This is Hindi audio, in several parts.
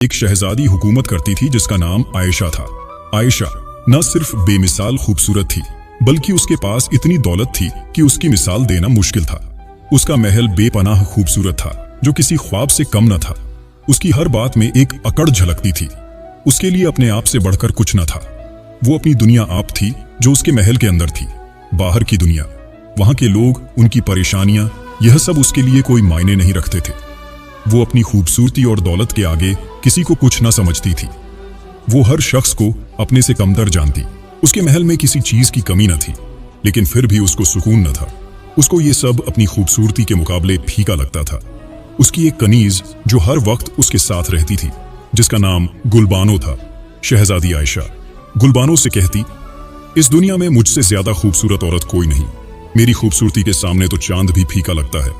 एक शहजादी हुकूमत करती थी जिसका नाम आयशा था। आयशा न सिर्फ बेमिसाल खूबसूरत थी बल्कि उसके पास इतनी दौलत थी कि उसकी मिसाल देना मुश्किल था। उसका महल बेपनाह खूबसूरत था जो किसी ख्वाब से कम न था। उसकी हर बात में एक अकड़ झलकती थी। उसके लिए अपने आप से बढ़कर कुछ न था। वो अपनी दुनिया आप थी जो उसके महल के अंदर थी। बाहर की दुनिया, वहां के लोग, उनकी परेशानियां, यह सब उसके लिए कोई मायने नहीं रखते थे। वो अपनी खूबसूरती और दौलत के आगे किसी को कुछ न समझती थी। वो हर शख्स को अपने से कमतर जानती। उसके महल में किसी चीज की कमी न थी, लेकिन फिर भी उसको सुकून न था। उसको ये सब अपनी खूबसूरती के मुकाबले फीका लगता था। उसकी एक कनीज जो हर वक्त उसके साथ रहती थी, जिसका नाम गुलबानो था। शहजादी आयशा गुलबानो से कहती, इस दुनिया में मुझसे ज्यादा खूबसूरत औरत कोई नहीं। मेरी खूबसूरती के सामने तो चांद भी फीका लगता है।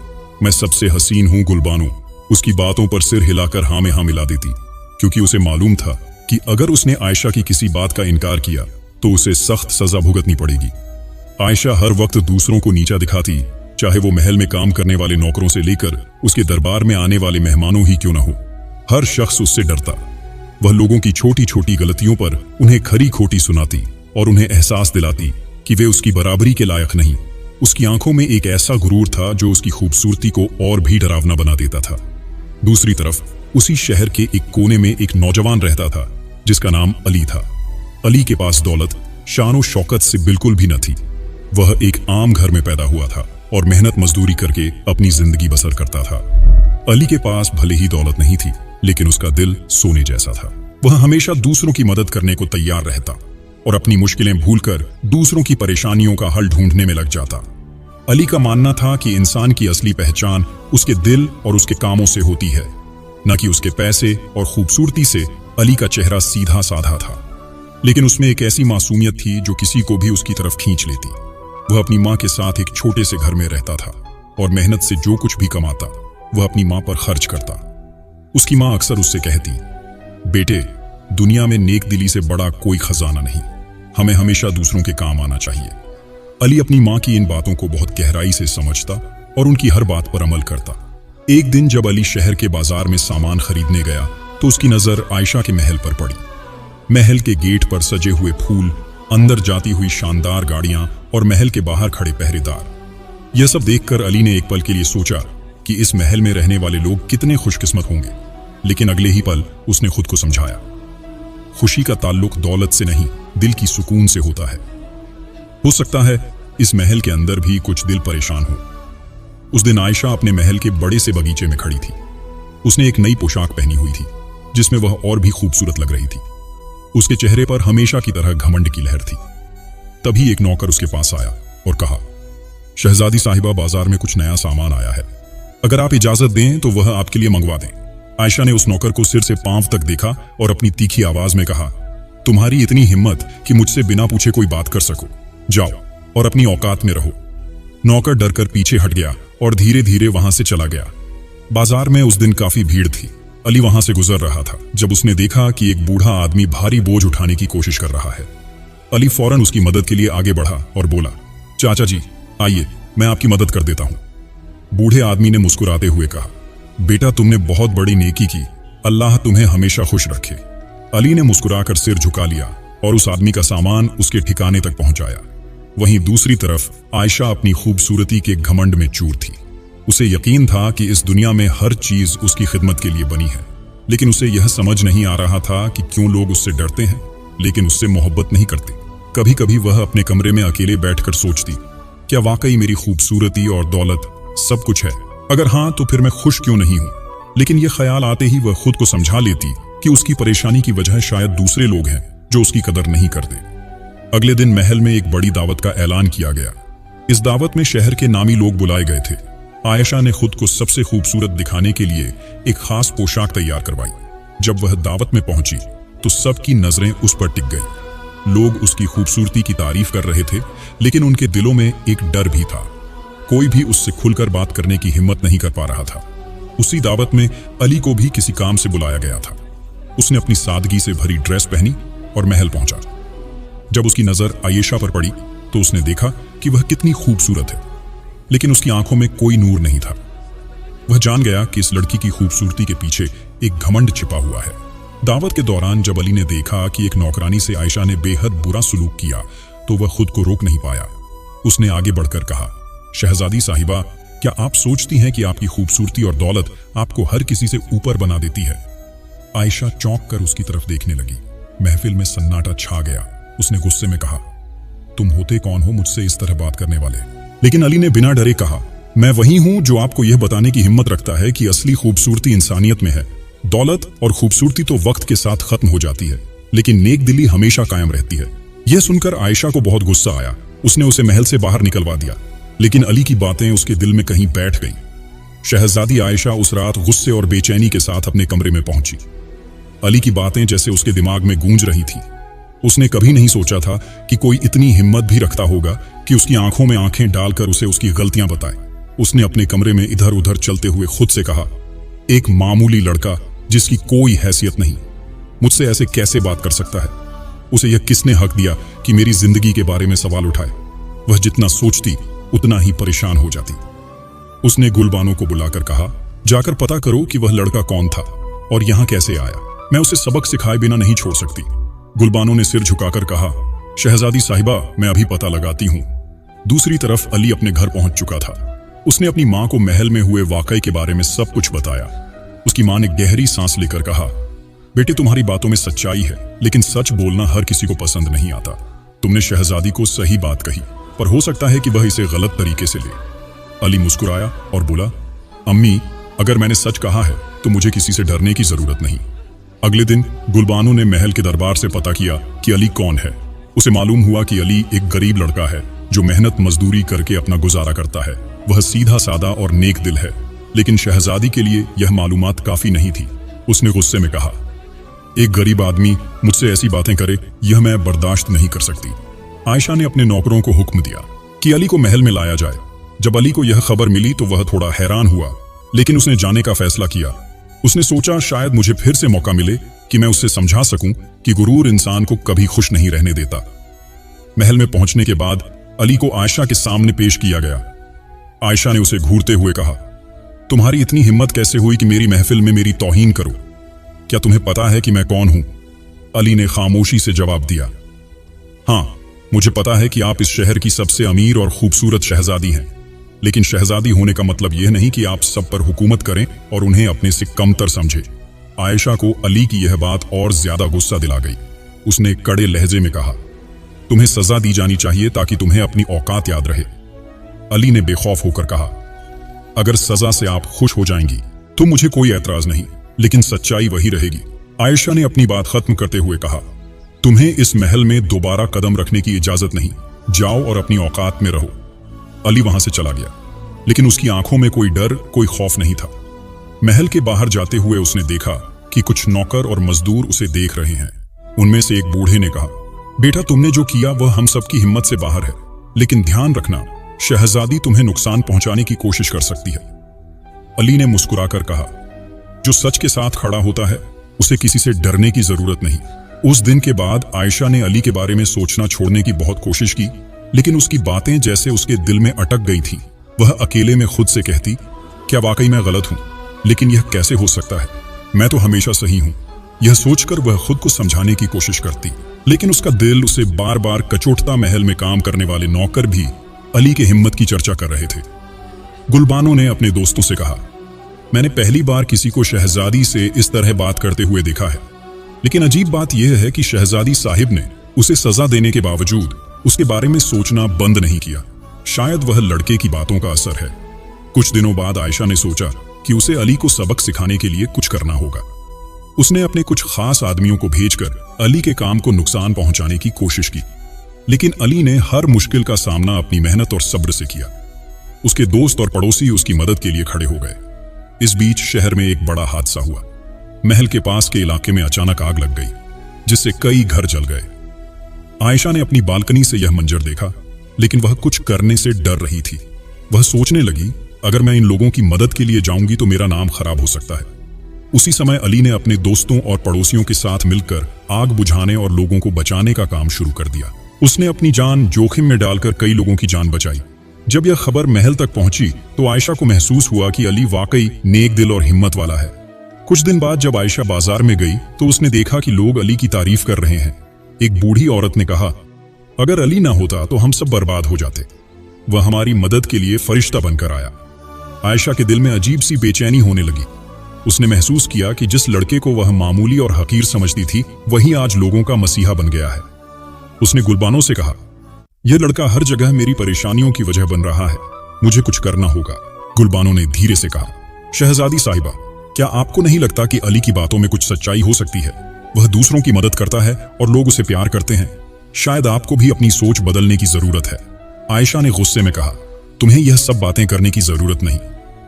मैं सबसे हसीन हूं गुलबानो। उसकी बातों पर सिर हिलाकर हाँ में हाँ मिला देती, क्योंकि उसे मालूम था कि अगर उसने आयशा की किसी बात का इनकार किया तो उसे सख्त सजा भुगतनी पड़ेगी। आयशा हर वक्त दूसरों को नीचा दिखाती, चाहे वो महल में काम करने वाले नौकरों से लेकर उसके दरबार में आने वाले मेहमानों ही क्यों न हो। हर शख्स उससे डरता। वह लोगों की छोटी छोटी गलतियों पर उन्हें खरी खोटी सुनाती और उन्हें एहसास दिलाती कि वे उसकी बराबरी के लायक नहीं। उसकी आंखों में एक ऐसा गुरूर था जो उसकी खूबसूरती को और भी डरावना बना देता था। दूसरी तरफ उसी शहर के एक कोने में एक नौजवान रहता था जिसका नाम अली था। अली के पास दौलत, शान और शौकत से बिल्कुल भी न थी। वह एक आम घर में पैदा हुआ था और मेहनत मजदूरी करके अपनी जिंदगी बसर करता था। अली के पास भले ही दौलत नहीं थी, लेकिन उसका दिल सोने जैसा था। वह हमेशा दूसरों की मदद करने को तैयार रहता और अपनी मुश्किलें भूलकर दूसरों की परेशानियों का हल ढूंढने में लग जाता। अली का मानना था कि इंसान की असली पहचान उसके दिल और उसके कामों से होती है, न कि उसके पैसे और खूबसूरती से। अली का चेहरा सीधा साधा था, लेकिन उसमें एक ऐसी मासूमियत थी जो किसी को भी उसकी तरफ खींच लेती। वह अपनी माँ के साथ एक छोटे से घर में रहता था और मेहनत से जो कुछ भी कमाता वह अपनी माँ पर खर्च करता। उसकी माँ अक्सर उससे कहती, बेटे, दुनिया में नेक दिली से बड़ा कोई खजाना नहीं। हमें हमेशा दूसरों के काम आना चाहिए। अली अपनी माँ की इन बातों को बहुत गहराई से समझता और उनकी हर बात पर अमल करता। एक दिन जब अली शहर के बाजार में सामान खरीदने गया तो उसकी नजर आयशा के महल पर पड़ी। महल के गेट पर सजे हुए फूल, अंदर जाती हुई शानदार गाड़ियां और महल के बाहर खड़े पहरेदार। यह सब देखकर अली ने एक पल के लिए सोचा कि इस महल में रहने वाले लोग कितने खुशकिस्मत होंगे, लेकिन अगले ही पल उसने खुद को समझाया, खुशी का ताल्लुक दौलत से नहीं, दिल की सुकून से होता है। हो सकता है इस महल के अंदर भी कुछ दिल परेशान हो। उस दिन आयशा अपने महल के बड़े से बगीचे में खड़ी थी। उसने एक नई पोशाक पहनी हुई थी जिसमें वह और भी खूबसूरत लग रही थी। उसके चेहरे पर हमेशा की तरह घमंड की लहर थी। तभी एक नौकर उसके पास आया और कहा, शहजादी साहिबा, बाजार में कुछ नया सामान आया है। अगर आप इजाजत दें तो वह आपके लिए मंगवा दें। आयशा ने उस नौकर को सिर से पांव तक देखा और अपनी तीखी आवाज में कहा, तुम्हारी इतनी हिम्मत कि मुझसे बिना पूछे कोई बात कर सको। जाओ और अपनी औकात में रहो। नौकर डरकर पीछे हट गया और धीरे धीरे वहां से चला गया। बाजार में उस दिन काफी भीड़ थी। अली वहां से गुजर रहा था जब उसने देखा कि एक बूढ़ा आदमी भारी बोझ उठाने की कोशिश कर रहा है। अली फौरन उसकी मदद के लिए आगे बढ़ा और बोला, चाचा जी, आइए, मैं आपकी मदद कर देता हूं। बूढ़े आदमी ने मुस्कुराते हुए कहा, बेटा, तुमने बहुत बड़ी नेकी की। अल्लाह तुम्हें हमेशा खुश रखे। अली ने मुस्कुराकर सिर झुका लिया और उस आदमी का सामान उसके ठिकाने तक पहुंचाया। वहीं दूसरी तरफ आयशा अपनी खूबसूरती के घमंड में चूर थी। उसे यकीन था कि इस दुनिया में हर चीज उसकी खिदमत के लिए बनी है, लेकिन उसे यह समझ नहीं आ रहा था कि क्यों लोग उससे डरते हैं लेकिन उससे मोहब्बत नहीं करते। कभी कभी वह अपने कमरे में अकेले बैठकर सोचती, क्या वाकई मेरी खूबसूरती और दौलत सब कुछ है? अगर हाँ, तो फिर मैं खुश क्यों नहीं हूं? लेकिन यह ख्याल आते ही वह खुद को समझा लेती कि उसकी परेशानी की वजह शायद दूसरे लोग हैं जो उसकी कदर नहीं करते। अगले दिन महल में एक बड़ी दावत का ऐलान किया गया। इस दावत में शहर के नामी लोग बुलाए गए थे। आयशा ने खुद को सबसे खूबसूरत दिखाने के लिए एक खास पोशाक तैयार करवाई। जब वह दावत में पहुंची तो सबकी नजरें उस पर टिक गई। लोग उसकी खूबसूरती की तारीफ कर रहे थे, लेकिन उनके दिलों में एक डर भी था। कोई भी उससे खुलकर बात करने की हिम्मत नहीं कर पा रहा था। उसी दावत में अली को भी किसी काम से बुलाया गया था। उसने अपनी सादगी से भरी ड्रेस पहनी और महल पहुंचा। जब उसकी नजर आयशा पर पड़ी तो उसने देखा कि वह कितनी खूबसूरत है, लेकिन उसकी आंखों में कोई नूर नहीं था। वह जान गया कि इस लड़की की खूबसूरती के पीछे एक घमंड छिपा हुआ है। दावत के दौरान जब अली ने देखा कि एक नौकरानी से आयशा ने बेहद बुरा सलूक किया तो वह खुद को रोक नहीं पाया। उसने आगे बढ़कर कहा, शहजादी साहिबा, क्या आप सोचती हैं कि आपकी खूबसूरती और दौलत आपको हर किसी से ऊपर बना देती है? आयशा चौंक कर उसकी तरफ देखने लगी। महफिल में सन्नाटा छा गया। उसने गुस्से में कहा, तुम होते कौन हो मुझसे इस तरह बात करने वाले? लेकिन अली ने बिना डरे कहा, मैं वही हूं जो आपको यह बताने की हिम्मत रखता है कि असली खूबसूरती इंसानियत में है। दौलत और खूबसूरती तो वक्त के साथ खत्म हो जाती है, लेकिन नेक दिली हमेशा कायम रहती है। यह सुनकर आयशा को बहुत गुस्सा आया। उसने उसे महल से बाहर निकलवा दिया, लेकिन अली की बातें उसके दिल में कहीं बैठ गईं। शहजादी आयशा उस रात गुस्से और बेचैनी के साथ अपने कमरे में पहुंची। अली की बातें जैसे उसके दिमाग में गूंज रही थी। उसने कभी नहीं सोचा था कि कोई इतनी हिम्मत भी रखता होगा कि उसकी आंखों में आंखें डालकर उसे उसकी गलतियां बताए। उसने अपने कमरे में इधर उधर चलते हुए खुद से कहा, एक मामूली लड़का जिसकी कोई हैसियत नहीं मुझसे ऐसे कैसे बात कर सकता है? उसे यह किसने हक दिया कि मेरी जिंदगी के बारे में सवाल उठाए? वह जितना सोचती उतना ही परेशान हो जाती। उसने गुलबानो को बुलाकर कहा, जाकर पता करो कि वह लड़का कौन था और यहां कैसे आया। मैं उसे सबक सिखाए बिना नहीं छोड़ सकती। गुलबानो ने सिर झुकाकर कहा, शहजादी साहिबा, मैं अभी पता लगाती हूं। दूसरी तरफ अली अपने घर पहुंच चुका था। उसने अपनी मां को महल में हुए वाकये के बारे में सब कुछ बताया। उसकी मां ने गहरी सांस लेकर कहा, बेटे, तुम्हारी बातों में सच्चाई है, लेकिन सच बोलना हर किसी को पसंद नहीं आता। तुमने शहजादी को सही बात कही, पर हो सकता है कि वह इसे गलत तरीके से ले। अली मुस्कुराया और बोला, अम्मी, अगर मैंने सच कहा है तो मुझे किसी से डरने की जरूरत नहीं। अगले दिन गुलबानो ने महल के दरबार से पता किया कि अली कौन है। उसे मालूम हुआ कि अली एक गरीब लड़का है जो मेहनत मजदूरी करके अपना गुजारा करता है। वह सीधा सादा और नेक दिल है, लेकिन शहजादी के लिए यह मालूमात काफी नहीं थी। उसने गुस्से में कहा, एक गरीब आदमी मुझसे ऐसी बातें करे, यह मैं बर्दाश्त नहीं कर सकती। आयशा ने अपने नौकरों को हुक्म दिया कि अली को महल में लाया जाए। जब अली को यह खबर मिली तो वह थोड़ा हैरान हुआ, लेकिन उसने जाने का फैसला किया। उसने सोचा, शायद मुझे फिर से मौका मिले कि मैं उससे समझा सकूं कि गुरूर इंसान को कभी खुश नहीं रहने देता। महल में पहुंचने के बाद अली को आयशा के सामने पेश किया गया। आयशा ने उसे घूरते हुए कहा, तुम्हारी इतनी हिम्मत कैसे हुई कि मेरी महफिल में मेरी तौहीन करो? क्या तुम्हें पता है कि मैं कौन हूं? अली ने खामोशी से जवाब दिया, हां, मुझे पता है कि आप इस शहर की सबसे अमीर और खूबसूरत शहजादी हैं, लेकिन शहजादी होने का मतलब यह नहीं कि आप सब पर हुकूमत करें और उन्हें अपने से कमतर समझें। आयशा को अली की यह बात और ज्यादा गुस्सा दिला गई। उसने कड़े लहजे में कहा, तुम्हें सजा दी जानी चाहिए ताकि तुम्हें अपनी औकात याद रहे। अली ने बेखौफ होकर कहा, अगर सजा से आप खुश हो जाएंगी तो मुझे कोई एतराज नहीं, लेकिन सच्चाई वही रहेगी। आयशा ने अपनी बात खत्म करते हुए कहा, तुम्हें इस महल में दोबारा कदम रखने की इजाजत नहीं। जाओ और अपनी औकात में रहो। अली वहां से चला गया, लेकिन उसकी आंखों में कोई डर, कोई खौफ नहीं था। महल के बाहर जाते हुए उसने देखा कि कुछ नौकर और मजदूर उसे देख रहे हैं। उनमें से एक बूढ़े ने कहा, बेटा, तुमने जो किया वह हम सबकी हिम्मत से बाहर है, लेकिन ध्यान रखना, शहजादी तुम्हें नुकसान पहुंचाने की कोशिश कर सकती है। अली ने मुस्कुराकर कहा, जो सच के साथ खड़ा होता है उसे किसी से डरने की जरूरत नहीं। उस दिन के बाद आयशा ने अली के बारे में सोचना छोड़ने की बहुत कोशिश की, लेकिन उसकी बातें जैसे उसके दिल में अटक गई थीं। वह अकेले में खुद से कहती, क्या वाकई मैं गलत हूं? लेकिन यह कैसे हो सकता है? मैं तो हमेशा सही हूं। यह सोचकर वह खुद को समझाने की कोशिश करती, लेकिन उसका दिल उसे बार बार कचोटता। महल में काम करने वाले नौकर भी अली के हिम्मत की चर्चा कर रहे थे। गुलबानो ने अपने दोस्तों से कहा, मैंने पहली बार किसी को शहजादी से इस तरह बात करते हुए देखा है, लेकिन अजीब बात यह है कि शहजादी साहिब ने उसे सजा देने के बावजूद उसके बारे में सोचना बंद नहीं किया। शायद वह लड़के की बातों का असर है। कुछ दिनों बाद आयशा ने सोचा कि उसे अली को सबक सिखाने के लिए कुछ करना होगा। उसने अपने कुछ खास आदमियों को भेजकर अली के काम को नुकसान पहुंचाने की कोशिश की, लेकिन अली ने हर मुश्किल का सामना अपनी मेहनत और सब्र से किया। उसके दोस्त और पड़ोसी उसकी मदद के लिए खड़े हो गए। इस बीच शहर में एक बड़ा हादसा हुआ। महल के पास के इलाके में अचानक आग लग गई, जिससे कई घर जल गए। आयशा ने अपनी बालकनी से यह मंजर देखा, लेकिन वह कुछ करने से डर रही थी। वह सोचने लगी, अगर मैं इन लोगों की मदद के लिए जाऊंगी तो मेरा नाम खराब हो सकता है। उसी समय अली ने अपने दोस्तों और पड़ोसियों के साथ मिलकर आग बुझाने और लोगों को बचाने का काम शुरू कर दिया। उसने अपनी जान जोखिम में डालकर कई लोगों की जान बचाई। जब यह खबर महल तक पहुंची तो आयशा को महसूस हुआ कि अली वाकई नेक दिल और हिम्मत वाला है। कुछ दिन बाद जब आयशा बाजार में गई तो उसने देखा कि लोग अली की तारीफ कर रहे हैं। एक बूढ़ी औरत ने कहा, अगर अली ना होता तो हम सब बर्बाद हो जाते। वह हमारी मदद के लिए फरिश्ता बनकर आया। आयशा के दिल में अजीब सी बेचैनी होने लगी। उसने महसूस किया कि जिस लड़के को वह मामूली और हकीर समझती थी, वही आज लोगों का मसीहा बन गया है। उसने गुलबानो से कहा, यह लड़का हर जगह मेरी परेशानियों की वजह बन रहा है, मुझे कुछ करना होगा। गुलबानो ने धीरे से कहा, शहजादी साहिबा, क्या आपको नहीं लगता कि अली की बातों में कुछ सच्चाई हो सकती है? वह दूसरों की मदद करता है और लोग उसे प्यार करते हैं। शायद आपको भी अपनी सोच बदलने की जरूरत है। आयशा ने गुस्से में कहा, तुम्हें यह सब बातें करने की जरूरत नहीं,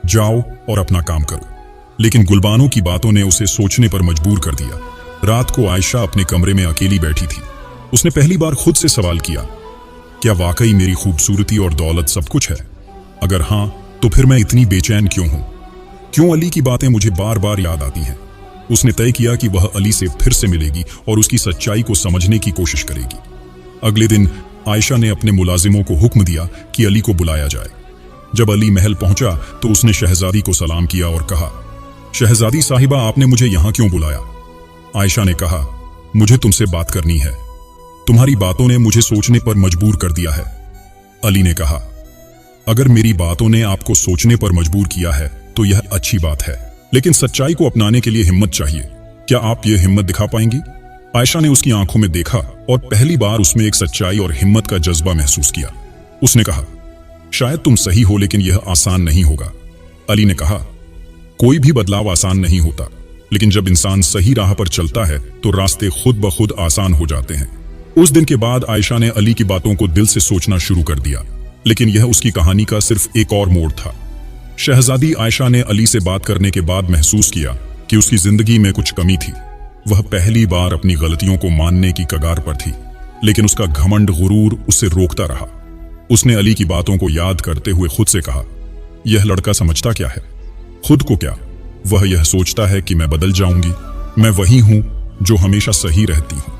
जाओ और अपना काम करो। लेकिन गुलबानो की बातों ने उसे सोचने पर मजबूर कर दिया। रात को आयशा अपने कमरे में अकेली बैठी थी। उसने पहली बार खुद से सवाल किया, क्या वाकई मेरी खूबसूरती और दौलत सब कुछ है? अगर हां, तो फिर मैं इतनी बेचैन क्यों हूं? क्यों अली की बातें मुझे बार बार याद आती हैं? उसने तय किया कि वह अली से फिर से मिलेगी और उसकी सच्चाई को समझने की कोशिश करेगी। अगले दिन आयशा ने अपने मुलाजिमों को हुक्म दिया कि अली को बुलाया जाए। जब अली महल पहुंचा तो उसने शहजादी को सलाम किया और कहा, शहजादी साहिबा, आपने मुझे यहां क्यों बुलाया? आयशा ने कहा, मुझे तुमसे बात करनी है। तुम्हारी बातों ने मुझे सोचने पर मजबूर कर दिया है। अली ने कहा, अगर मेरी बातों ने आपको सोचने पर मजबूर किया है तो यह अच्छी बात है, लेकिन सच्चाई को अपनाने के लिए हिम्मत चाहिए। क्या आप यह हिम्मत दिखा पाएंगी? आयशा ने उसकी आंखों में देखा और पहली बार उसमें एक सच्चाई और हिम्मत का जज्बा महसूस किया। उसने कहा, शायद तुम सही हो, लेकिन यह आसान नहीं होगा। अली ने कहा, कोई भी बदलाव आसान नहीं होता, लेकिन जब इंसान सही राह पर चलता है तो रास्ते खुद ब खुद आसान हो जाते हैं। उस दिन के बाद आयशा ने अली की बातों को दिल से सोचना शुरू कर दिया, लेकिन यह उसकी कहानी का सिर्फ एक और मोड़ था। शहजादी आयशा ने अली से बात करने के बाद महसूस किया कि उसकी जिंदगी में कुछ कमी थी। वह पहली बार अपनी गलतियों को मानने की कगार पर थी, लेकिन उसका घमंड गुरूर उसे रोकता रहा। उसने अली की बातों को याद करते हुए खुद से कहा, यह लड़का समझता क्या है? खुद को क्या? वह यह सोचता है कि मैं बदल जाऊंगी, मैं वही हूं जो हमेशा सही रहती हूं।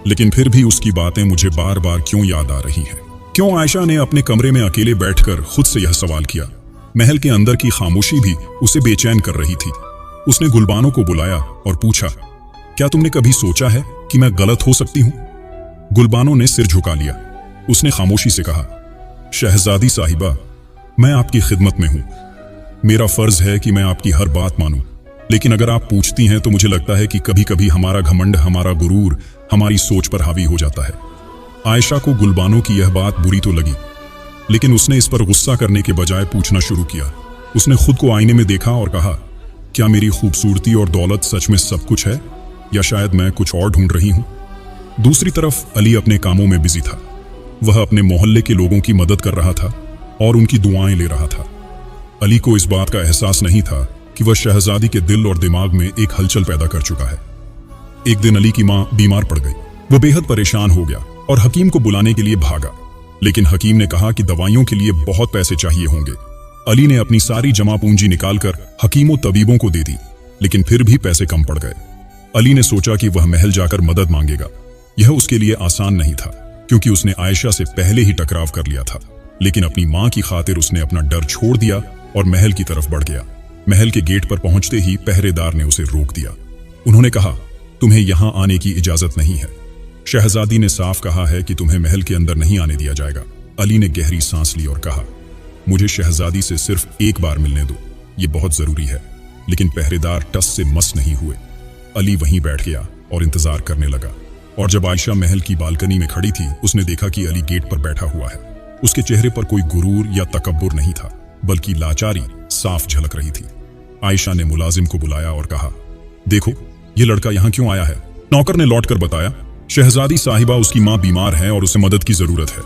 लेकिन फिर भी उसकी बातें मुझे बार बार क्यों याद आ रही हैं? क्यों? आयशा ने अपने कमरे में अकेले बैठकर खुद से यह सवाल किया। महल के अंदर की खामोशी भी उसे बेचैन कर रही थी। उसने गुलबानो को बुलाया और पूछा, क्या तुमने कभी सोचा है कि मैं गलत हो सकती हूं? गुलबानो ने सिर झुका लिया। उसने खामोशी से कहा, शहजादी साहिबा, मैं आपकी खिदमत में हूं। मेरा फर्ज है कि मैं आपकी हर बात मानूं, लेकिन अगर आप पूछती हैं तो मुझे लगता है कि कभी कभी हमारा घमंड, हमारा गुरूर हमारी सोच पर हावी हो जाता है। आयशा को गुलबानो की यह बात बुरी तो लगी, लेकिन उसने इस पर गुस्सा करने के बजाय पूछना शुरू किया। उसने खुद को आईने में देखा और कहा, क्या मेरी खूबसूरती और दौलत सच में सब कुछ है, या शायद मैं कुछ और ढूंढ रही हूं? दूसरी तरफ अली अपने कामों में बिजी था। वह अपने मोहल्ले के लोगों की मदद कर रहा था और उनकी दुआएं ले रहा था। अली को इस बात का एहसास नहीं था कि वह शहजादी के दिल और दिमाग में एक हलचल पैदा कर चुका है। एक दिन अली की मां बीमार पड़ गई। वह बेहद परेशान हो गया और हकीम को बुलाने के लिए भागा, लेकिन हकीम ने कहा कि दवाइयों के लिए बहुत पैसे चाहिए होंगे। अली ने अपनी सारी जमा पूंजी निकालकर हकीमों तबीबों को दे दी, लेकिन फिर भी पैसे कम पड़ गए। अली ने सोचा कि वह महल जाकर मदद मांगेगा। यह उसके लिए आसान नहीं था, क्योंकि उसने आयशा से पहले ही टकराव कर लिया था। लेकिन अपनी मां की खातिर उसने अपना डर छोड़ दिया और महल की तरफ बढ़ गया। महल के गेट पर पहुंचते ही पहरेदार ने उसे रोक दिया। उन्होंने कहा, तुम्हें यहां आने की इजाजत नहीं है। शहजादी ने साफ कहा है कि तुम्हें महल के अंदर नहीं आने दिया जाएगा। अली ने गहरी सांस ली और कहा, मुझे शहजादी से सिर्फ एक बार मिलने दो, ये बहुत जरूरी है। लेकिन पहरेदार टस से मस नहीं हुए। अली वहीं बैठ गया और इंतजार करने लगा। और जब आयशा महल की बालकनी में खड़ी थी, उसने देखा कि अली गेट पर बैठा हुआ है। उसके चेहरे पर कोई गुरूर या तकब्बुर नहीं था, बल्कि लाचारी साफ झलक रही थी। आयशा ने मुलाजिम को बुलाया और कहा, देखो, ये लड़का यहाँ क्यों आया है? नौकर ने लौटकर बताया, शहजादी साहिबा, उसकी मां बीमार है और उसे मदद की जरूरत है।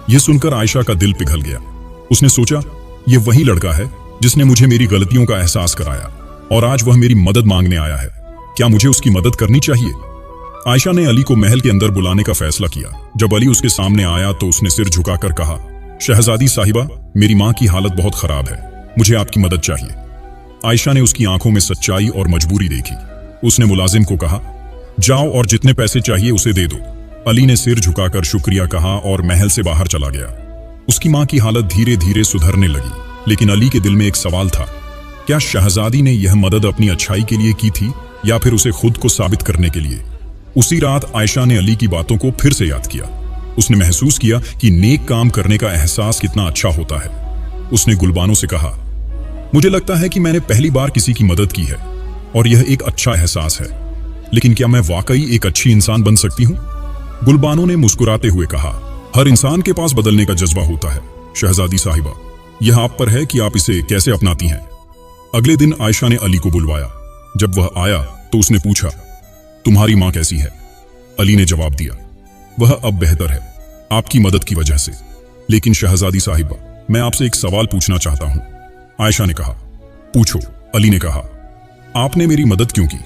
यह सुनकर आयशा का दिल पिघल गया। उसने सोचा, यह वही लड़का है जिसने मुझे मेरी गलतियों का एहसास कराया, और आज वह मेरी मदद मांगने आया है। क्या मुझे उसकी मदद करनी चाहिए? आयशा ने अली को महल के अंदर बुलाने का फैसला किया। जब अली उसके सामने आया तो उसने सिर झुकाकर कहा, शहजादी साहिबा, मेरी मां की हालत बहुत खराब है, मुझे आपकी मदद चाहिए। आयशा ने उसकी आंखों में सच्चाई और मजबूरी देखी। उसने मुलाजिम को कहा, जाओ और जितने पैसे चाहिए उसे दे दो। अली ने सिर झुकाकर शुक्रिया कहा और महल से बाहर चला गया। उसकी मां की हालत धीरे धीरे सुधरने लगी, लेकिन अली के दिल में एक सवाल था, क्या शहजादी ने यह मदद अपनी अच्छाई के लिए की थी या फिर उसे खुद को साबित करने के लिए? उसी रात आयशा ने अली की बातों को फिर से याद किया। उसने महसूस किया कि नेक काम करने का एहसास कितना अच्छा होता है। उसने गुलबानो से कहा, मुझे लगता है कि मैंने पहली बार किसी की मदद की है और यह एक अच्छा एहसास है, लेकिन क्या मैं वाकई एक अच्छी इंसान बन सकती हूँ? गुलबानो ने मुस्कुराते हुए कहा, हर इंसान के पास बदलने का जज्बा होता है शहजादी साहिबा, यह आप पर है कि आप इसे कैसे अपनाती हैं। अगले दिन आयशा ने अली को बुलवाया। जब वह आया तो उसने पूछा, तुम्हारी माँ कैसी है? अली ने जवाब दिया, वह अब बेहतर है, आपकी मदद की वजह से। लेकिन शहजादी साहिबा, मैं आपसे एक सवाल पूछना चाहता हूं। आयशा ने कहा, पूछो। अली ने कहा, आपने मेरी मदद क्यों की?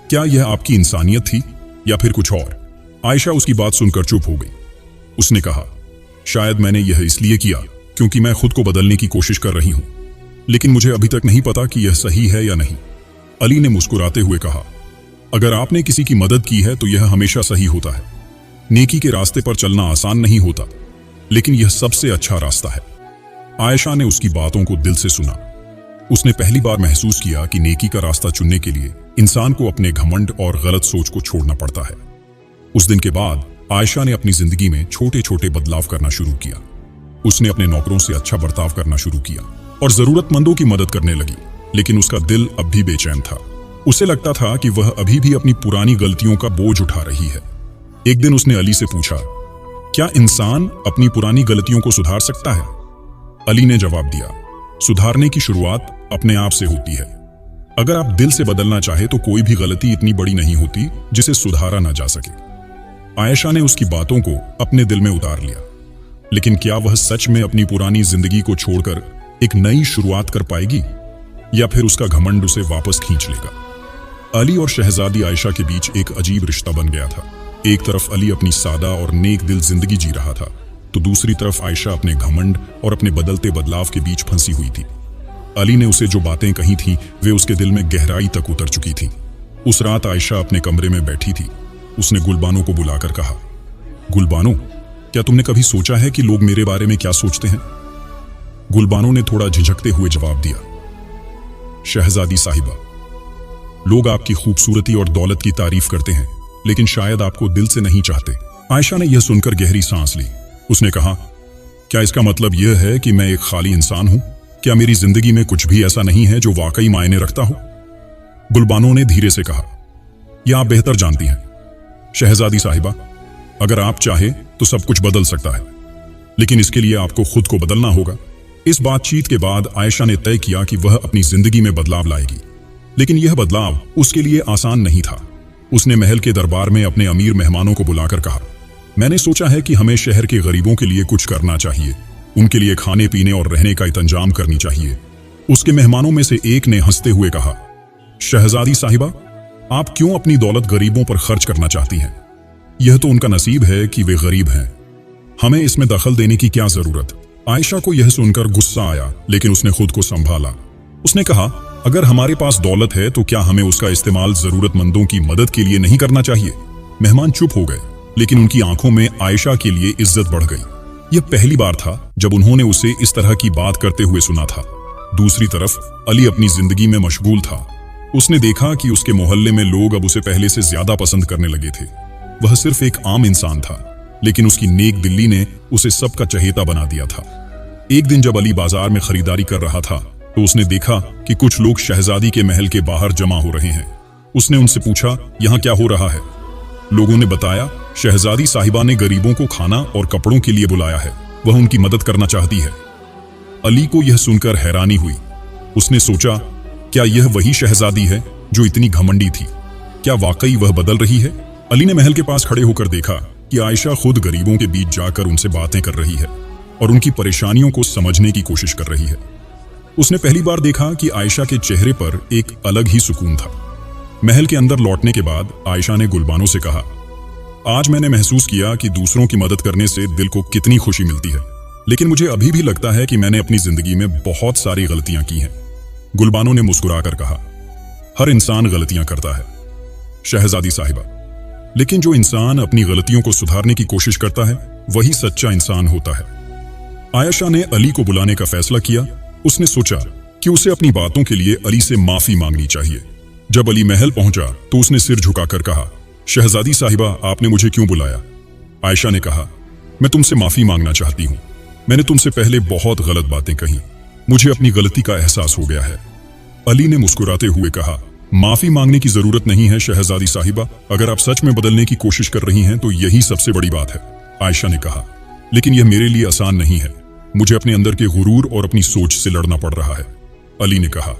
क्या यह आपकी इंसानियत थी या फिर कुछ और? आयशा उसकी बात सुनकर चुप हो गई। उसने कहा, शायद मैंने यह इसलिए किया क्योंकि मैं खुद को बदलने की कोशिश कर रही हूं, लेकिन मुझे अभी तक नहीं पता कि यह सही है या नहीं। अली ने मुस्कुराते हुए कहा, अगर आपने किसी की मदद की है तो यह हमेशा सही होता है। नेकी के रास्ते पर चलना आसान नहीं होता, लेकिन यह सबसे अच्छा रास्ता है। आयशा ने उसकी बातों को दिल से सुना। उसने पहली बार महसूस किया कि नेकी का रास्ता चुनने के लिए इंसान को अपने घमंड और गलत सोच को छोड़ना पड़ता है। उस दिन के बाद आयशा ने अपनी जिंदगी में छोटे छोटे बदलाव करना शुरू किया। उसने अपने नौकरों से अच्छा बर्ताव करना शुरू किया और जरूरतमंदों की मदद करने लगी, लेकिन उसका दिल अब भी बेचैन था। उसे लगता था कि वह अभी भी अपनी पुरानी गलतियों का बोझ उठा रही है। एक दिन उसने अली से पूछा, क्या इंसान अपनी पुरानी गलतियों को सुधार सकता है? अली ने जवाब दिया, सुधारने की शुरुआत अपने आप से होती है। अगर आप दिल से बदलना चाहे तो कोई भी गलती इतनी बड़ी नहीं होती जिसे सुधारा ना जा सके। आयशा ने उसकी बातों को अपने दिल में उतार लिया, लेकिन क्या वह सच में अपनी पुरानी जिंदगी को छोड़कर एक नई शुरुआत कर पाएगी या फिर उसका घमंड उसे वापस खींच लेगा? अली और शहजादी आयशा के बीच एक अजीब रिश्ता बन गया था। एक तरफ अली अपनी सादा और नेक दिल जिंदगी जी रहा था, तो दूसरी तरफ आयशा अपने घमंड और अपने बदलते बदलाव के बीच फंसी हुई थी। अली ने उसे जो बातें कही थी वे उसके दिल में गहराई तक उतर चुकी थी। उस रात आयशा अपने कमरे में बैठी थी। उसने गुलबानो को बुलाकर कहा, गुलबानो, क्या तुमने कभी सोचा है कि लोग मेरे बारे में क्या सोचते हैं? गुलबानो ने थोड़ा झिझकते हुए जवाब दिया, शहजादी साहिबा, लोग आपकी खूबसूरती और दौलत की तारीफ करते हैं, लेकिन शायद आपको दिल से नहीं चाहते। आयशा ने यह सुनकर गहरी सांस ली। उसने कहा, क्या इसका मतलब यह है कि मैं एक खाली इंसान हूं? क्या मेरी जिंदगी में कुछ भी ऐसा नहीं है जो वाकई मायने रखता हो? गुलबानो ने धीरे से कहा, यह आप बेहतर जानती हैं शहजादी साहिबा, अगर आप चाहे तो सब कुछ बदल सकता है, लेकिन इसके लिए आपको खुद को बदलना होगा। इस बातचीत के बाद आयशा ने तय किया कि वह अपनी जिंदगी में बदलाव लाएगी, लेकिन यह बदलाव उसके लिए आसान नहीं था। उसने महल के दरबार में अपने अमीर मेहमानों को बुलाकर कहा, मैंने सोचा है कि हमें शहर के गरीबों के लिए कुछ करना चाहिए, उनके लिए खाने पीने और रहने का इंतजाम करनी चाहिए। उसके मेहमानों में से एक ने हंसते हुए कहा, शहजादी साहिबा, आप क्यों अपनी दौलत गरीबों पर खर्च करना चाहती हैं? यह तो उनका नसीब है कि वे गरीब हैं, हमें इसमें दखल देने की क्या जरूरत? आयशा को यह सुनकर गुस्सा आया, लेकिन उसने खुद को संभाला। उसने कहा, अगर हमारे पास दौलत है तो क्या हमें उसका इस्तेमाल जरूरतमंदों की मदद के लिए नहीं करना चाहिए? मेहमान चुप हो गए, लेकिन उनकी आंखों में आयशा के लिए इज्जत बढ़ गई। यह पहली बार था जब उन्होंने उसे इस तरह की बात करते हुए सुना था। दूसरी तरफ अली अपनी जिंदगी में मशगूल था। उसने देखा कि उसके मोहल्ले में लोग अब उसे पहले से ज्यादा पसंद करने लगे थे। वह सिर्फ एक आम इंसान था, लेकिन उसकी नेक दिल्ली ने उसे सबका चहेता बना दिया था। एक दिन जब अली बाजार में खरीदारी कर रहा था तो उसने देखा कि कुछ लोग शहजादी के महल के बाहर जमा हो रहे हैं। उसने उनसे पूछा, यहाँ क्या हो रहा है? लोगों ने बताया, शहजादी साहिबा ने गरीबों को खाना और कपड़ों के लिए बुलाया है, वह उनकी मदद करना चाहती है। अली को यह सुनकर हैरानी हुई। उसने सोचा, क्या यह वही शहजादी है जो इतनी घमंडी थी? क्या वाकई वह बदल रही है? अली ने महल के पास खड़े होकर देखा कि आयशा खुद गरीबों के बीच जाकर उनसे बातें कर रही है और उनकी परेशानियों को समझने की कोशिश कर रही है। उसने पहली बार देखा कि आयशा के चेहरे पर एक अलग ही सुकून था। महल के अंदर लौटने के बाद आयशा ने गुलबानो से कहा, आज मैंने महसूस किया कि दूसरों की मदद करने से दिल को कितनी खुशी मिलती है, लेकिन मुझे अभी भी लगता है कि मैंने अपनी जिंदगी में बहुत सारी गलतियां की हैं। गुलबानो ने मुस्कुराकर कहा, हर इंसान गलतियां करता है शहजादी साहिबा, लेकिन जो इंसान अपनी गलतियों को सुधारने की कोशिश करता है वही सच्चा इंसान होता है। आयशा ने अली को बुलाने का फैसला किया। उसने सोचा, कि उसे अपनी बातों के लिए अली से माफी मांगनी चाहिए। जब अली महल पहुंचा तो उसने सिर झुकाकर कहा, शहजादी साहिबा, आपने मुझे क्यों बुलाया? आयशा ने कहा, मैं तुमसे माफी मांगना चाहती हूँ। मैंने तुमसे पहले बहुत गलत बातें कही, मुझे अपनी गलती का एहसास हो गया है। अली ने मुस्कुराते हुए कहा, माफी मांगने की जरूरत नहीं है शहजादी साहिबा, अगर आप सच में बदलने की कोशिश कर रही हैं तो यही सबसे बड़ी बात है। आयशा ने कहा, लेकिन यह मेरे लिए आसान नहीं है, मुझे अपने अंदर के गुरूर और अपनी सोच से लड़ना पड़ रहा है। अली ने कहा,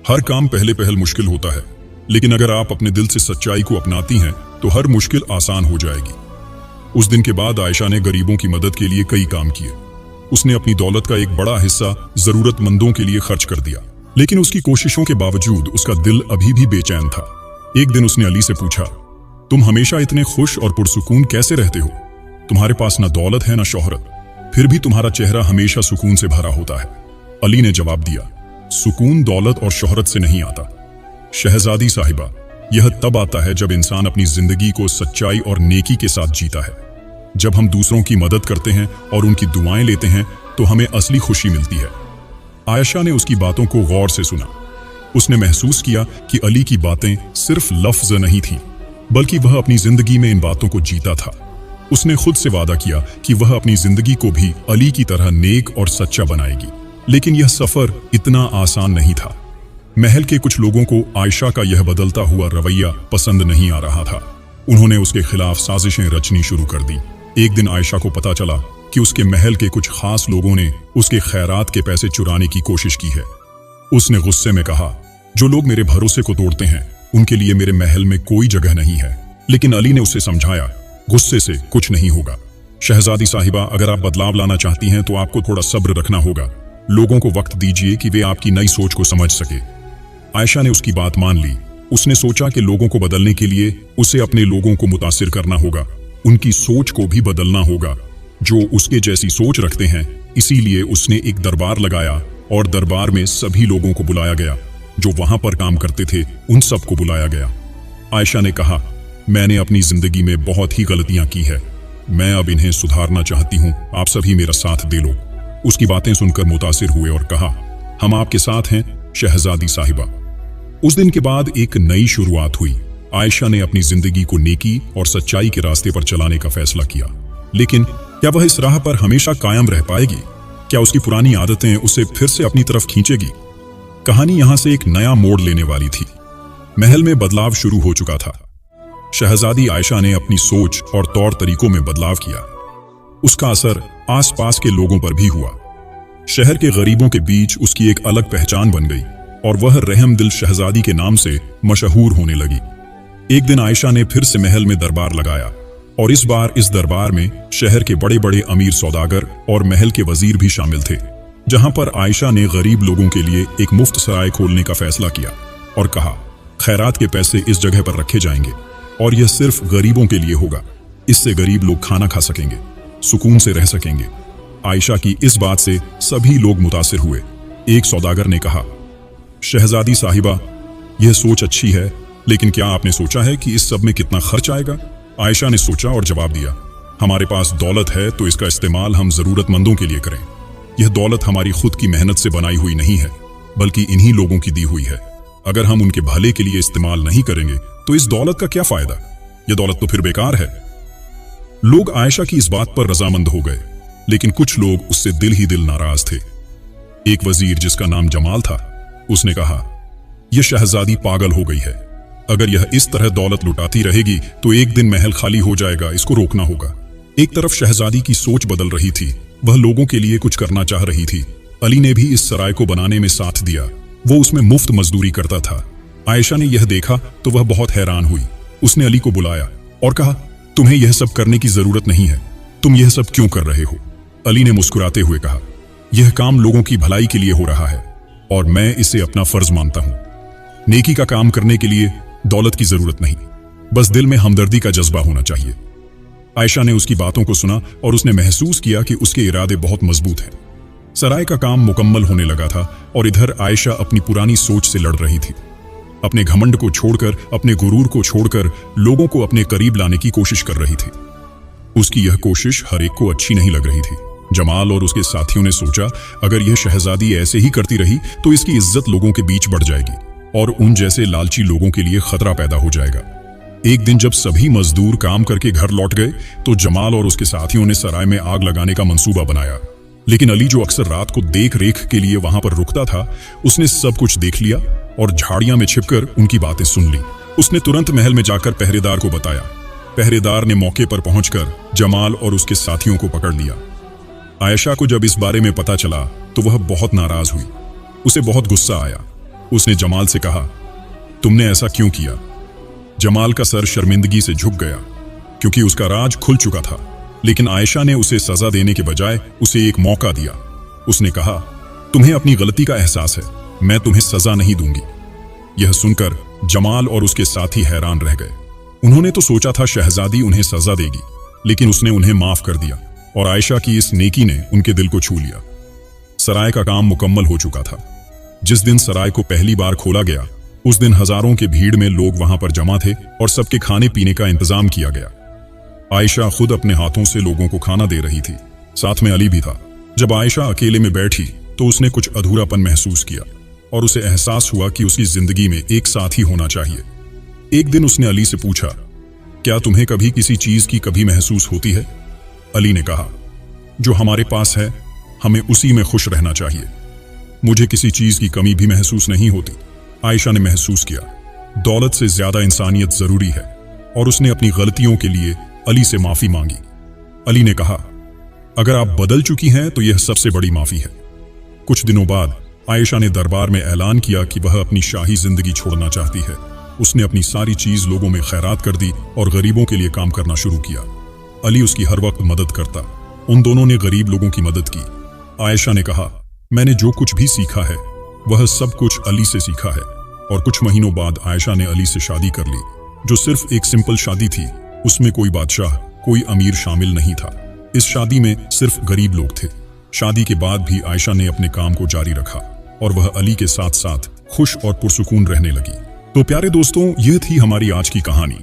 हर काम पहले पहल मुश्किल होता है, लेकिन अगर आप अपने दिल से सच्चाई को अपनाती हैं तो हर मुश्किल आसान हो जाएगी। उस दिन के बाद आयशा ने गरीबों की मदद के लिए कई काम किए। उसने अपनी दौलत का एक बड़ा हिस्सा जरूरतमंदों के लिए खर्च कर दिया, लेकिन उसकी कोशिशों के बावजूद उसका दिल अभी भी बेचैन था। एक दिन उसने अली से पूछा, तुम हमेशा इतने खुश और पुरसुकून कैसे रहते हो? तुम्हारे पास ना दौलत है ना शोहरत, फिर भी तुम्हारा चेहरा हमेशा सुकून से भरा होता है। अली ने जवाब दिया, सुकून दौलत और शोहरत से नहीं आता शहजादी साहिबा, यह तब आता है जब इंसान अपनी जिंदगी को सच्चाई और नेकी के साथ जीता है। जब हम दूसरों की मदद करते हैं और उनकी दुआएं लेते हैं तो हमें असली खुशी मिलती है। आयशा ने उसकी बातों को गौर से सुना। उसने महसूस किया कि अली की बातें सिर्फ लफ्ज नहीं थीं, बल्कि वह अपनी जिंदगी में इन बातों को जीता था। उसने खुद से वादा किया कि वह अपनी जिंदगी को भी अली की तरह नेक और सच्चा बनाएगी। लेकिन यह सफर इतना आसान नहीं था। महल के कुछ लोगों को आयशा का यह बदलता हुआ रवैया पसंद नहीं आ रहा था। उन्होंने उसके खिलाफ साजिशें रचनी शुरू कर दी। एक दिन आयशा को पता चला कि उसके महल के कुछ खास लोगों ने उसके खैरात के पैसे चुराने की कोशिश की है। उसने गुस्से में कहा, जो लोग मेरे भरोसे को तोड़ते हैं उनके लिए मेरे महल में कोई जगह नहीं है। लेकिन अली ने उसे समझाया, गुस्से से कुछ नहीं होगा शहजादी साहिबा, अगर आप बदलाव लाना चाहती हैं तो आपको थोड़ा सब्र रखना होगा। लोगों को वक्त दीजिए कि वे आपकी नई सोच को समझ सके। आयशा ने उसकी बात मान ली। उसने सोचा कि लोगों को बदलने के लिए उसे अपने लोगों को मुतासिर करना होगा, उनकी सोच को भी बदलना होगा जो उसके जैसी सोच रखते हैं। इसीलिए उसने एक दरबार लगाया और दरबार में सभी लोगों को बुलाया गया जो वहां पर काम करते थे, उन सबको बुलाया गया। आयशा ने कहा, मैंने अपनी जिंदगी में बहुत ही गलतियां की है, मैं अब इन्हें सुधारना चाहती हूं, आप सभी मेरा साथ दे लो। उसकी बातें सुनकर मुतासिर हुए और कहा, हम आपके साथ हैं शहजादी साहिबा। उस दिन के बाद एक नई शुरुआत हुई। आयशा ने अपनी जिंदगी को नेकी और सच्चाई के रास्ते पर चलाने का फैसला किया। लेकिन क्या वह इस राह पर हमेशा कायम रह पाएगी? क्या उसकी पुरानी आदतें उसे फिर से अपनी तरफ खींचेगी? कहानी यहां से एक नया मोड़ लेने वाली थी। महल में बदलाव शुरू हो चुका था। शहजादी आयशा ने अपनी सोच और तौर तरीकों में बदलाव किया। उसका असर आसपास के लोगों पर भी हुआ। शहर के गरीबों के बीच उसकी एक अलग पहचान बन गई और वह रहमदिल शहजादी के नाम से मशहूर होने लगी। एक दिन आयशा ने फिर से महल में दरबार लगाया और इस बार इस दरबार में शहर के बड़े बड़े अमीर सौदागर और महल के वजीर भी शामिल थे। जहां पर आयशा ने गरीब लोगों के लिए एक मुफ्त सराय खोलने का फैसला किया और कहा, खैरात के पैसे इस जगह पर रखे जाएंगे और यह सिर्फ गरीबों के लिए होगा। इससे गरीब लोग खाना खा सकेंगे, सुकून से रह सकेंगे। आयशा की इस बात से सभी लोग मुतासिर हुए। एक सौदागर ने कहा, शहजादी साहिबा, यह सोच अच्छी है, लेकिन क्या आपने सोचा है कि इस सब में कितना खर्च आएगा? आयशा ने सोचा और जवाब दिया, हमारे पास दौलत है तो इसका इस्तेमाल हम जरूरतमंदों के लिए करें। यह दौलत हमारी खुद की मेहनत से बनाई हुई नहीं है, बल्कि इन्हीं लोगों की दी हुई है। अगर हम उनके भले के लिए इस्तेमाल नहीं करेंगे तो इस दौलत का क्या फायदा? यह दौलत तो फिर बेकार है। लोग आयशा की इस बात पर रजामंद हो गए, लेकिन कुछ लोग उससे दिल ही दिल नाराज थे। एक वजीर जिसका नाम जमाल था, उसने कहा, यह शहजादी पागल हो गई है। अगर यह इस तरह दौलत लुटाती रहेगी तो एक दिन महल खाली हो जाएगा, इसको रोकना होगा। एक तरफ शहजादी की सोच बदल रही थी, वह लोगों के लिए कुछ करना चाह रही थी। अली ने भी इस सराय को बनाने में साथ दिया, वो उसमें मुफ्त मजदूरी करता था। आयशा ने यह देखा तो वह बहुत हैरान हुई। उसने अली को बुलाया और कहा, तुम्हें यह सब करने की जरूरत नहीं है, तुम यह सब क्यों कर रहे हो? अली ने मुस्कुराते हुए कहा, यह काम लोगों की भलाई के लिए हो रहा है और मैं इसे अपना फर्ज मानता हूं। नेकी का काम करने के लिए दौलत की जरूरत नहीं, बस दिल में हमदर्दी का जज्बा होना चाहिए। आयशा ने उसकी बातों को सुना और उसने महसूस किया कि उसके इरादे बहुत मजबूत हैं। सराय का काम मुकम्मल होने लगा था और इधर आयशा अपनी पुरानी सोच से लड़ रही थी। अपने घमंड को छोड़कर, अपने गुरूर को छोड़कर लोगों को अपने करीब लाने की कोशिश कर रही थी। उसकी यह कोशिश हर एक को अच्छी नहीं लग रही थी। जमाल और उसके साथियों ने सोचा, अगर यह शहजादी ऐसे ही करती रही तो इसकी इज्जत लोगों के बीच बढ़ जाएगी और उन जैसे लालची लोगों के लिए खतरा पैदा हो जाएगा। एक दिन जब सभी मजदूर काम करके घर लौट गए तो जमाल और उसके साथियों ने सराय में आग लगाने का मंसूबा बनाया। लेकिन अली, जो अक्सर रात को देख रेख के लिए वहां पर रुकता था, उसने सब कुछ देख लिया और झाड़ियां में छिपकर उनकी बातें सुन ली। उसने तुरंत महल में जाकर पहरेदार को बताया। पहरेदार ने मौके पर पहुंचकर जमाल और उसके साथियों को पकड़ लिया। आयशा को जब इस बारे में पता चला तो वह बहुत नाराज हुई। उसे बहुत गुस्सा आया। उसने जमाल से कहा, तुमने ऐसा क्यों किया? जमाल का सर शर्मिंदगी से झुक गया क्योंकि उसका राज खुल चुका था। लेकिन आयशा ने उसे सजा देने के बजाय उसे एक मौका दिया। उसने कहा, तुम्हें अपनी गलती का एहसास है, मैं तुम्हें सजा नहीं दूंगी। यह सुनकर जमाल और उसके साथी हैरान रह गए। उन्होंने तो सोचा था शहजादी उन्हें सजा देगी, लेकिन उसने उन्हें माफ कर दिया और आयशा की इस नेकी ने उनके दिल को छू लिया। सराय का काम मुकम्मल हो चुका था। जिस दिन सराय को पहली बार खोला गया उस दिन हजारों की भीड़ में लोग वहां पर जमा थे और सबके खाने पीने का इंतजाम किया गया। आयशा खुद अपने हाथों से लोगों को खाना दे रही थी, साथ में अली भी था। जब आयशा अकेले में बैठी तो उसने कुछ अधूरापन महसूस किया और उसे एहसास हुआ कि उसकी जिंदगी में एक साथी होना चाहिए। एक दिन उसने अली से पूछा, क्या तुम्हें कभी किसी चीज की कभी महसूस होती है? अली ने कहा, जो हमारे पास है हमें उसी में खुश रहना चाहिए। मुझे किसी चीज की कमी भी महसूस नहीं होती। आयशा ने महसूस किया, दौलत से ज्यादा इंसानियत जरूरी है और उसने अपनी गलतियों के लिए अली से माफी मांगी। अली ने कहा, अगर आप बदल चुकी हैं तो यह सबसे बड़ी माफी है। कुछ दिनों बाद आयशा ने दरबार में ऐलान किया कि वह अपनी शाही जिंदगी छोड़ना चाहती है। उसने अपनी सारी चीज लोगों में खैरात कर दी और गरीबों के लिए काम करना शुरू किया। अली उसकी हर वक्त मदद करता। उन दोनों ने गरीब लोगों की मदद की। आयशा ने कहा, मैंने जो कुछ भी सीखा है वह सब कुछ अली से सीखा है। और कुछ महीनों बाद आयशा ने अली से शादी कर ली, जो सिर्फ एक सिंपल शादी थी। उसमें कोई बादशाह, कोई अमीर शामिल नहीं था। इस शादी में सिर्फ गरीब लोग थे। शादी के बाद भी आयशा ने अपने काम को जारी रखा और वह अली के साथ साथ खुश और पुरसुकून रहने लगी। तो प्यारे दोस्तों, यह थी हमारी आज की कहानी।